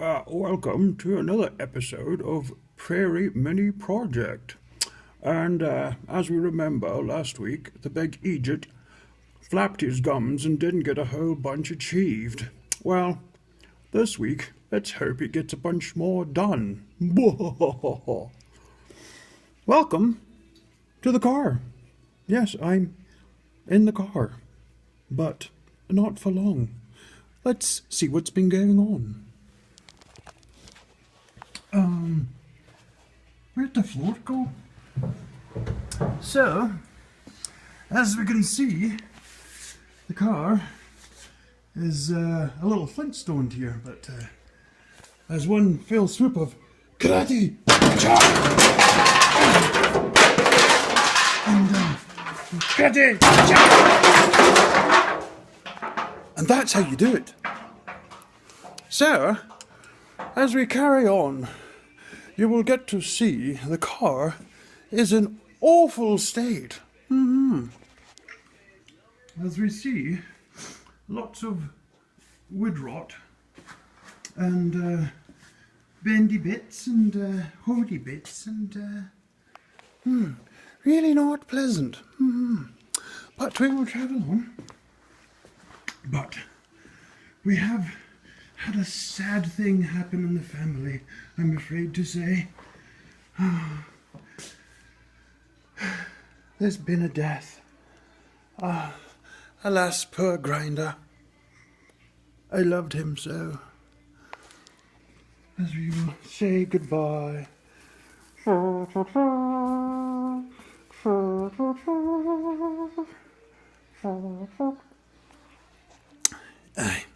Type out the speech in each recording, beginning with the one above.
Welcome to another episode of Prairie Mini Project. And as we remember last week, the big eegit flapped his gums and didn't get a whole bunch achieved. Well, this week, let's hope he gets a bunch more done. Welcome to the car. Yes, I'm in the car, but not for long. Let's see what's been going on. Where'd the float go? So, as we can see, the car is a little Flintstone here, but as one fell swoop of karate, and karate, and that's how you do it. So, as we carry on, you will get to see the car is in awful state. As we see, lots of wood rot and bendy bits and hoady bits and really not pleasant. But we will travel on. But we have had a sad thing happen in the family, I'm afraid to say. There's been a death. Alas, poor Grinder. I loved him so. As we will say goodbye.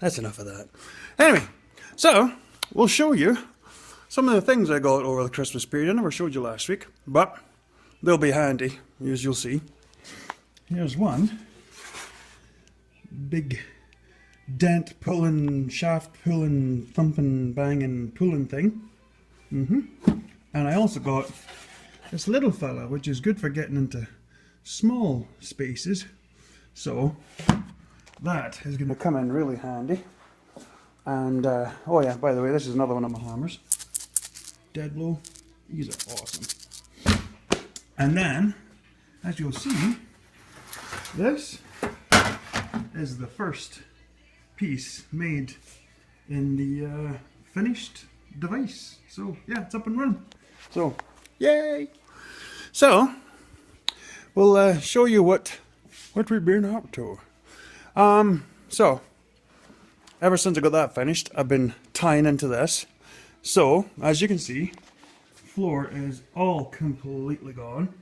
That's enough of that. Anyway, so we'll show you some of the things I got over the Christmas period. I never showed you last week, but they'll be handy, as you'll see. Here's one big dent pulling, shaft pulling, thumping, banging, pulling thing. And I also got this little fella, which is good for getting into small spaces. So that is going to come in really handy. And oh yeah, by the way, this is another one of my hammers. Dead blow. These are awesome. And then, as you'll see, this is the first piece made in the finished device. So yeah, it's up and running. So yay! So we'll show you what we've been up to. So ever since I got that finished, I've been tying into this. So as you can see, floor is all completely gone.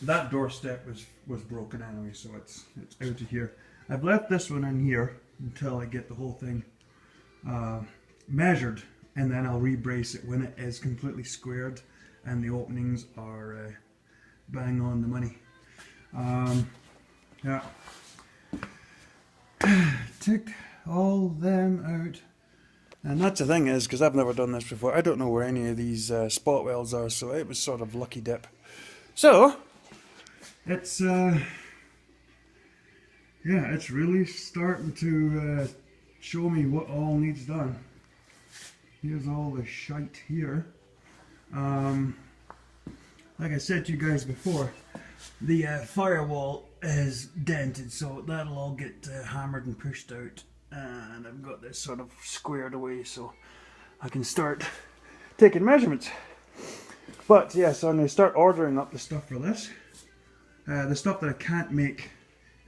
That doorstep was broken anyway, so it's out of here. I've left this one in here until I get the whole thing measured, and then I'll re-brace it when it is completely squared and the openings are bang on the money. Yeah. Took all them out. And that's the thing is, because I've never done this before, I don't know where any of these spot welds are, so it was sort of lucky dip. So, it's yeah, it's really starting to show me what all needs done. Here's all the shite here. Like I said to you guys before, the firewall is dented, so that'll all get hammered and pushed out. And I've got this sort of squared away so I can start taking measurements. But yeah, so I'm going to start ordering up the stuff for this. The stuff that I can't make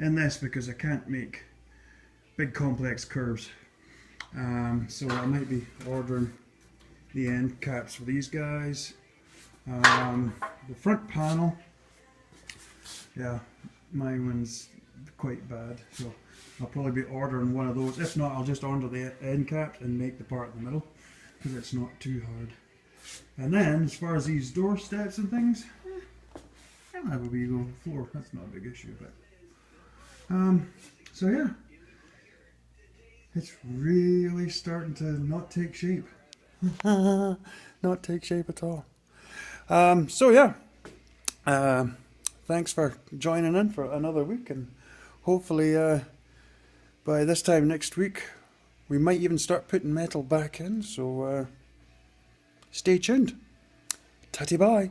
in this because I can't make big complex curves. So I might be ordering the end caps for these guys. The front panel, yeah, my one's quite bad, so I'll probably be ordering one of those. If not, I'll just order the end caps and make the part in the middle because it's not too hard. And then as far as these door steps and things, I'll have a wee little floor. That's not a big issue, but so yeah, it's really starting to not take shape. Not take shape at all. So yeah, thanks for joining in for another week, and hopefully by this time next week We might even start putting metal back in, so stay tuned. Tatty bye.